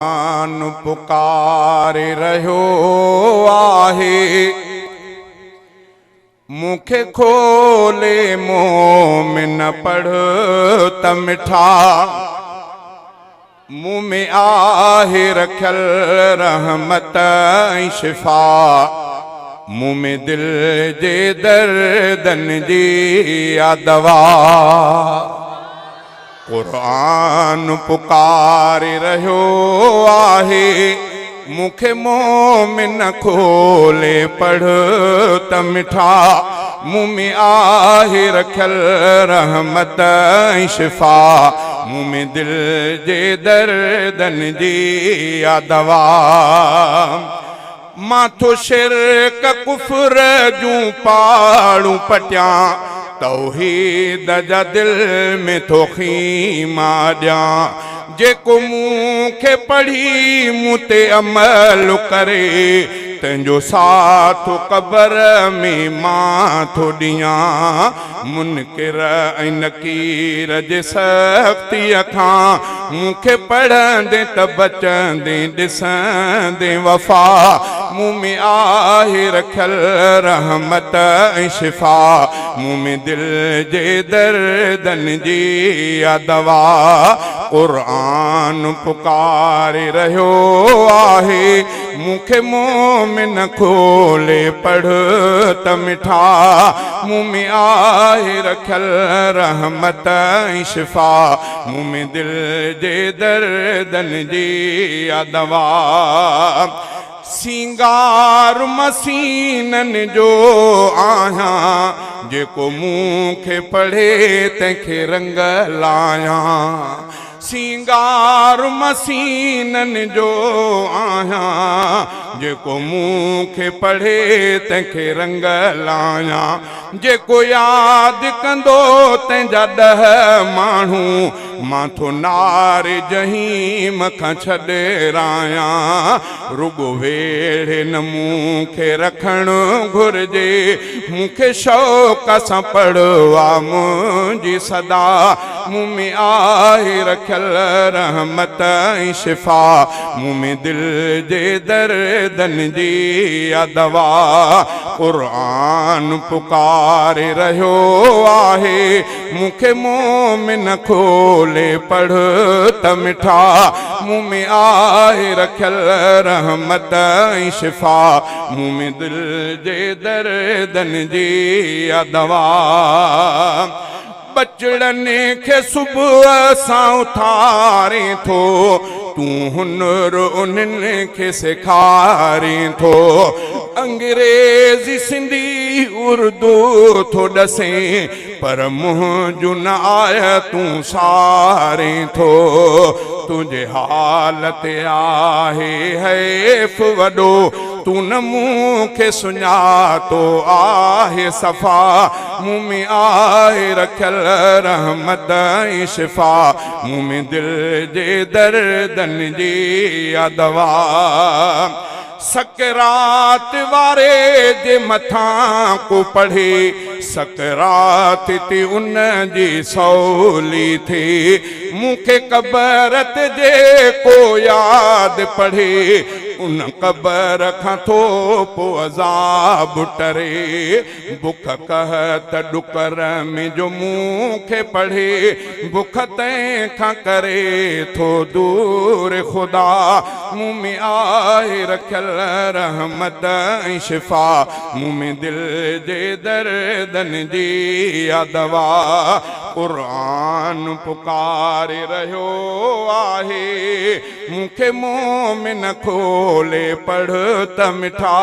क़ुरान पुकारे रहियो आहे, मूंखे खोले मोमिन पढ़ त मिठा, मुँह में आहे रखियल रहमत ऐं शिफ़ा, मुँह में दिल जे दर्दन जी आ दवा। क़ुरान पुकारे रहियो आहे, मूंखे मोमिन खोले पढ़ त मिठा, मुँह में आहे रखियल रहमत ऐं शिफ़ा, मुँह में दिल जे दर्दन जी आ दवा। माथो शिरक कुफ्र जूं पाड़ूं पटियां, तौहीद जा दिल में थो खीमा ॾियां, जेको मूंखे पढ़ी मूं ते अमल करे, तंहिंजो साथ क़बर में मां थो ॾियां। मुनकिर ऐं नकीर जे सख़्तीअ खां मूंखे पढ़ंदे त बचंदे ॾिसंदे वफ़ा, मुँह में आहे रखियल रहमत ऐं शिफ़ा, मुँह में दिल जे दर्दन जी आ दवा। क़ुरान पुकारे रहियो आहे, मूंखे मोमिन खोले पढ़ त मिठा, मुँह में आहे रखियल रहमत ऐं शिफ़ा, मुँह में दिल जे दर्दन जी आ दवा। सिंगार मसीनन जो आहियां, जेको मूंखे पढ़े तंहिंखे रंग लायां। सिंगार मसीनन जो आहियां, जेको मूंखे पढ़े तंहिंखे रंग लायां। जेको यादि कंदो तंहिंजा 10 माण्हू, मां थो नारे जहीम खां छॾेरायां। रुगो वेड़े न मूंखे रखणु घुरिजे, मूंखे शौक़ सां पढ़वा मुंहिंजी सदा, मुँह में आहे रखियल रहमत ऐं शिफ़ा, मुँह में दिल जे दर्दन जी आ दवा। क़ुरान पुकारे रहियो आहे, मूंखे मोमिन खोले पढ़ त मिठा, मुँह में आहे रखियल रहमत ऐं शिफ़ा, मुँह में दिल जे दर्दन जी आ दवा। बचड़नि खे सुबुह सां उथारे थो, तूं हुनुर उन्हनि खे सेखारे थो। अंग्रेज़ी सिंधी उर्दू थो ॾसे, पर मुंहिंजो न आया तूं सारे थो। तुंहिंजे हाल ते आहे हैफ़ वॾो, तूं न मूंखे सुञातो आहे सफ़ा, मुँह में आहे रखियल रहमत ऐं शिफ़ा, मुँह में दिल जे दर्दन जी आ दवा। सकरात वारे जे मथां को पढ़े, सकरात ते उन जी सवली थे। मूंखे क़बर ते जेको यादि पढ़े, उन क़बर खां थो पोइ अज़ाब टरे। बुख कहत ॾुकर में जो मूंखे पढ़े, बुख तंहिंखां करे थो दूर ख़ुदा, मुँह में आहे रखियल रहमत ऐं शिफ़ा, मुँह में दिल जे दर्दन जी आ दवा। क़ुरान पुकारे रहियो आहे, मूंखे मोमिन खोले पढ़ त मिठा,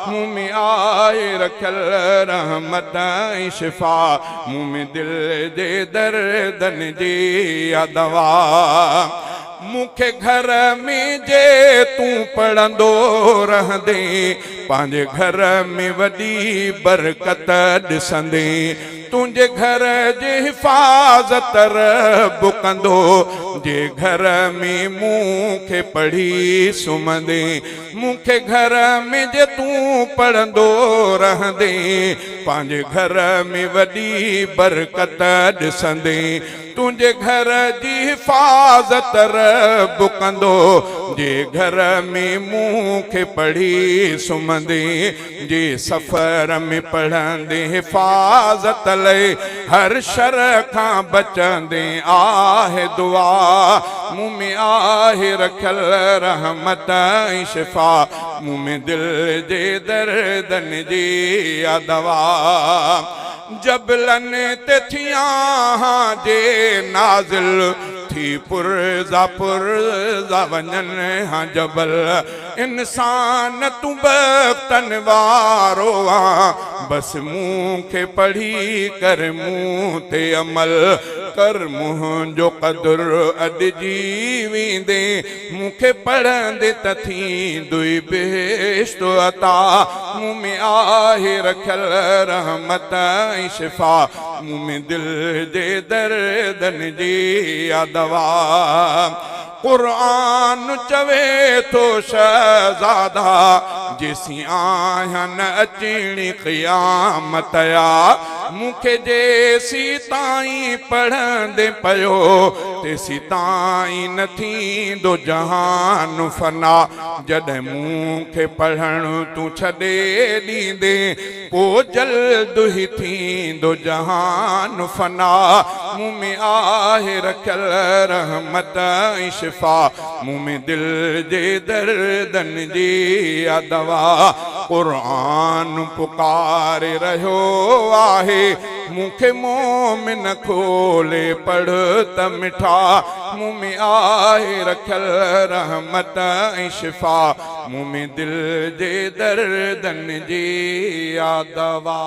मुँह में आहे रखियल रहमत ऐं शिफ़ा, मुँह में दिल जे दर्दन जी आ दवा। मूंखे घर में जे तूं पढ़ंदो रहंदे, पंहिंजे घर में वॾी बरकत ॾिसंदे। तुंहिंजे घर जे हिफ़ाज़त रब कंदो, जे घर में मूंखे पढ़ी सुम्हंदे। मूंखे घर में जे तूं पढ़ंदो रहंदे, पंहिंजे घर में वॾी बरकत ॾिसंदे। तुंहिंजे घर जी हिफ़ाज़त रब कंदो जे घर में मूंखे पढ़ी सुम्हंदे जे सफ़र में पढ़ंदे हिफ़ाज़त लए हर शर खां बचंदे आहे दुआ मुँह में आहे रखियल रहमत ऐं शिफ़ा मुँह में दिल जे दर्दन जी आ दवा जबलन ते थियां जे नाज़िल थी पुरज़ा वञन हाँ जबल इंसान तूं बख़्तन वारो बस मूंखे पढ़ी कर मूं ते अमल कर मुंहिंजो क़दुर अॼु जी वेंदे मूंखे पढ़ंदे त थींदुई बेश्त अता मुँह में आहे रखियल रहमत ऐं शिफ़ा मुँह में दिल जे दर्दन जी आ दवा क़ुरान चवे थो शहज़ादा जेसीं आहियां न अचणी क़यामत या मूंखे जेसीं ताईं पढ़ंदे पियो तेसीं ताईं न थींदो जहान फना जॾहिं मूंखे पढ़णु तूं छॾे ॾींदे पोइ जल्द ई थींदो जहान फना मुँह में आहे रखियल रहमत ऐं शिफ़ा मुँह में दिल जे दर्दन जी आ दवा क़ुरान पुकारे रहियो आहे मूंखे मोमिन खोले पढ़ त मिठा मुँह में आहे रखियल रहमत ऐं शिफ़ा मुँह में दिल जे दर्दन जी आ दवा